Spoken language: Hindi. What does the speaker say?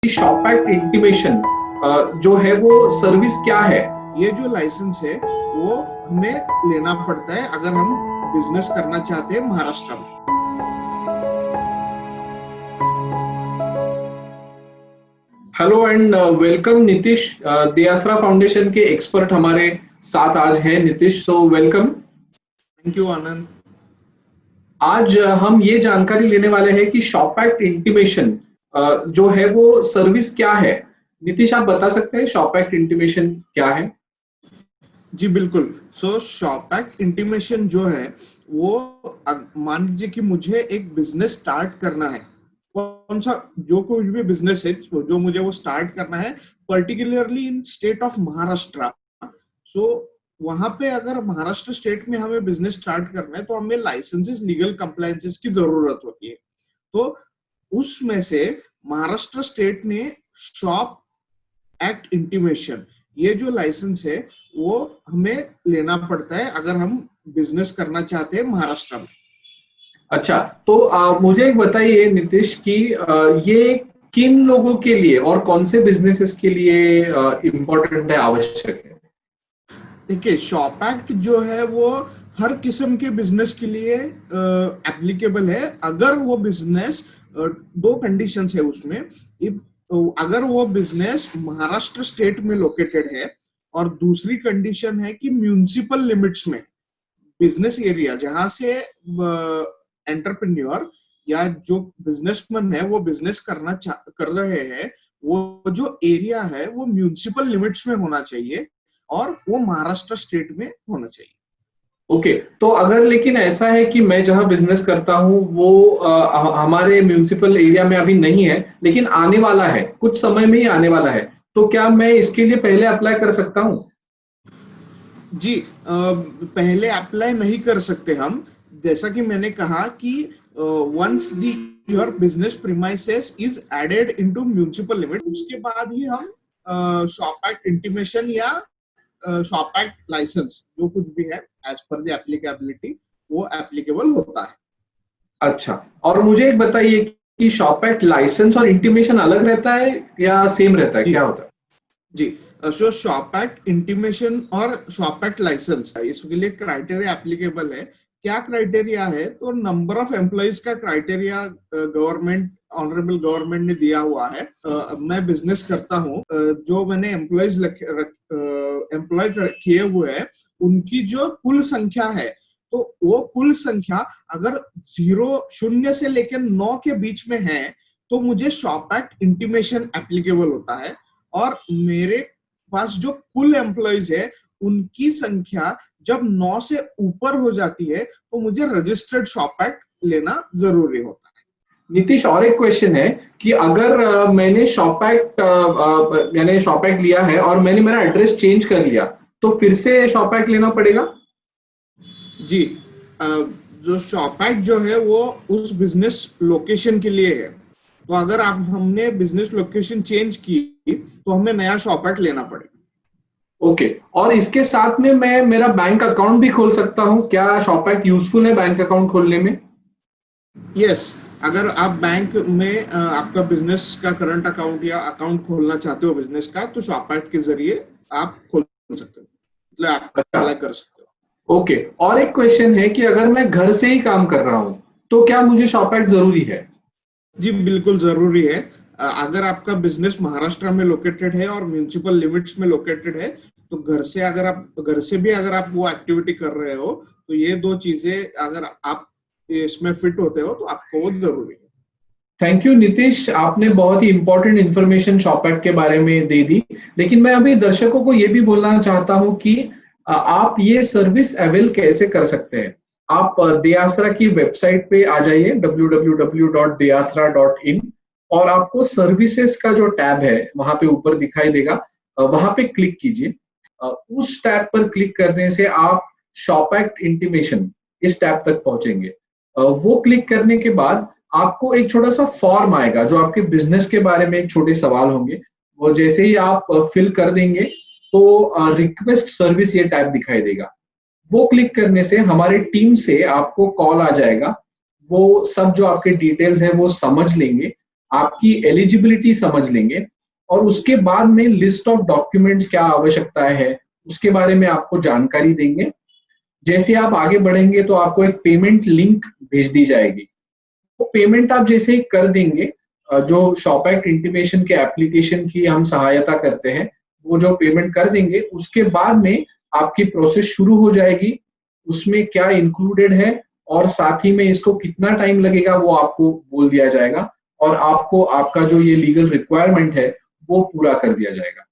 शॉप एक्ट इंटीमेशन जो है वो सर्विस क्या है? ये जो लाइसेंस है वो हमें लेना पड़ता है अगर हम बिजनेस करना चाहते हैं महाराष्ट्र में। Hello and welcome Nitish. Diyasara foundation के एक्सपर्ट हमारे साथ आज हैं। Nitish, so welcome. Thank you Anand. आज हम ये जानकारी लेने वाले हैं कि शॉप एक्ट इंटीमेशन जो है वो सर्विस क्या है। नीतीश, आप बता सकते हैं शॉप एक्ट इंटीमेशन क्या है? जी बिल्कुल। शॉप एक्ट इंटीमेशन जो है वो मान लीजिए कि मुझे एक बिजनेस स्टार्ट करना है, कौन सा जो कोई भी बिजनेस है जो मुझे वो स्टार्ट करना है particularly in state of Maharashtra. So वहां पे अगर महाराष्ट्र स्टेट में हमें बिजनेस स्टार्ट करना है तो हमें लाइसेंसेस, लीगल कंप्लायंसेस की जरूरत होती है। तो उसमें से महाराष्ट्र स्टेट ने शॉप एक्ट इंटीमेशन ये जो लाइसेंस है वो हमें लेना पड़ता है अगर हम बिजनेस करना चाहते हैं महाराष्ट्र में। अच्छा, तो मुझे एक बताइए नीतीश कि ये किन लोगों के लिए और कौन से बिजनेसेस के लिए इम्पोर्टेंट है, आवश्यक है? देखिए, शॉप एक्ट जो है वो हर किस्म के बिजनेस के लिए एप्लीकेबल है अगर वो बिजनेस दो कंडीशंस है उसमें। अगर वो बिजनेस महाराष्ट्र स्टेट में लोकेटेड है और दूसरी कंडीशन है कि म्यूनिसिपल लिमिट्स में बिजनेस एरिया जहां से एंटरप्रेन्योर या जो बिजनेसमैन है वो बिजनेस कर रहे हैं, वो जो एरिया है वो म्यूनिसिपल लिमिट्स में होना चाहिए और वो महाराष्ट्र स्टेट में होना चाहिए। ओके, तो अगर लेकिन ऐसा है कि मैं जहां बिजनेस करता हूं वो हमारे म्यूनिसिपल एरिया में अभी नहीं है, लेकिन आने वाला है, कुछ समय में ही आने वाला है, तो क्या मैं इसके लिए पहले अप्लाई कर सकता हूं? जी, पहले अप्लाई नहीं कर सकते हम। जैसा कि मैंने कहा कि once the your business premises is added into municipal limit, उसके बाद ही हम शॉप एक्ट इंटीमेशन या शॉप एक्ट लाइसेंस जो कुछ भी है एज पर द एप्लीकेबिलिटी वो एप्लीकेबल होता है। अच्छा, और मुझे एक बताइए कि शॉप एक्ट लाइसेंस और इंटीमेशन अलग रहता है या सेम रहता है, जी क्या होता है? जी। शॉप एक्ट इंटीमेशन और शॉप एक्ट लाइसेंस इसके लिए क्राइटेरिया एप्लीकेबल है। क्या क्राइटेरिया है? तो नंबर ऑफ एम्प्लॉइज का क्राइटेरिया गवर्नमेंट, ऑनरेबल गवर्नमेंट ने दिया हुआ है। मैं बिजनेस करता हूँ, जो मैंने एम्प्लॉयज एम्प्लॉय किए हुए हैं उनकी जो कुल संख्या है, तो वो कुल संख्या अगर 0 से लेकर 9 के बीच में है तो मुझे शॉप एक्ट इंटीमेशन एप्लीकेबल होता है। और मेरे पास जो कुल एम्प्लॉइज है उनकी संख्या जब 9 से ऊपर हो जाती है तो मुझे रजिस्टर्ड शॉप एक्ट लेना जरूरी होता है। नीतीश, और एक क्वेश्चन है कि अगर मैंने शॉप एक्ट लिया है और मैंने मेरा एड्रेस चेंज कर लिया, तो फिर से शॉप एक्ट लेना पड़ेगा? जी, जो शॉप एक्ट जो है वो उस बिजनेस लोकेशन के लिए है। तो अगर आप हमने बिजनेस लोकेशन चेंज की तो हमें नया शॉप एक्ट लेना पड़ेगा। ओके, और इसके साथ में मैं मेरा बैंक अकाउंट भी खोल सकता हूँ? क्या शॉप एक्ट यूजफुल है बैंक अकाउंट खोलने में? यस, अगर आप बैंक में आपका बिजनेस का करंट अकाउंट या अकाउंट खोलना चाहते हो बिजनेस का, तो शॉप एक्ट के जरिए आप खोल सकते हो, मतलब आप अच्छा, अप्लाई कर सकते हो। ओके, और एक क्वेश्चन है कि अगर मैं घर से ही काम कर रहा हूँ तो क्या मुझे शॉप एक्ट जरूरी है? जी बिल्कुल जरूरी है। अगर आपका बिजनेस महाराष्ट्र में लोकेटेड है और म्यूनिसिपल लिमिट्स में लोकेटेड है तो घर से भी अगर आप वो एक्टिविटी कर रहे हो तो ये दो चीजें अगर आप इसमें फिट होते हो तो आपको वो जरूरी है। थैंक यू नीतीश, आपने बहुत ही इंपॉर्टेंट इन्फॉर्मेशन शॉप एक्ट के बारे में दे दी। लेकिन मैं अभी दर्शकों को ये भी बोलना चाहता हूँ कि आप ये सर्विस अवेल कैसे कर सकते हैं। आप दियासरा की वेबसाइट पे आ जाइए www.diasra.in, और आपको सर्विसेज का जो टैब है वहां पे ऊपर दिखाई देगा, वहां पे क्लिक कीजिए। उस टैब पर क्लिक करने से आप शॉप एक्ट इंटीमेशन इस टैब तक पहुंचेंगे। वो क्लिक करने के बाद आपको एक छोटा सा फॉर्म आएगा जो आपके बिजनेस के बारे में एक छोटे सवाल होंगे। वो जैसे ही आप फिल कर देंगे तो रिक्वेस्ट सर्विस ये टैब दिखाई देगा। वो क्लिक करने से हमारी टीम से आपको कॉल आ जाएगा। वो सब जो आपके डिटेल्स है वो समझ लेंगे। आपकी एलिजिबिलिटी समझ लेंगे और उसके बाद में लिस्ट ऑफ डॉक्यूमेंट्स क्या आवश्यकता है उसके बारे में आपको जानकारी देंगे। जैसे आप आगे बढ़ेंगे तो आपको एक पेमेंट लिंक भेज दी जाएगी। वो पेमेंट आप जैसे ही कर देंगे, जो शॉप एक्ट इंटीमेशन के एप्लीकेशन की हम सहायता करते हैं, वो जो पेमेंट कर देंगे उसके बाद में आपकी प्रोसेस शुरू हो जाएगी। उसमें क्या इंक्लूडेड है और साथ ही में इसको कितना टाइम लगेगा वो आपको बोल दिया जाएगा और आपको आपका जो ये लीगल रिक्वायरमेंट है वो पूरा कर दिया जाएगा।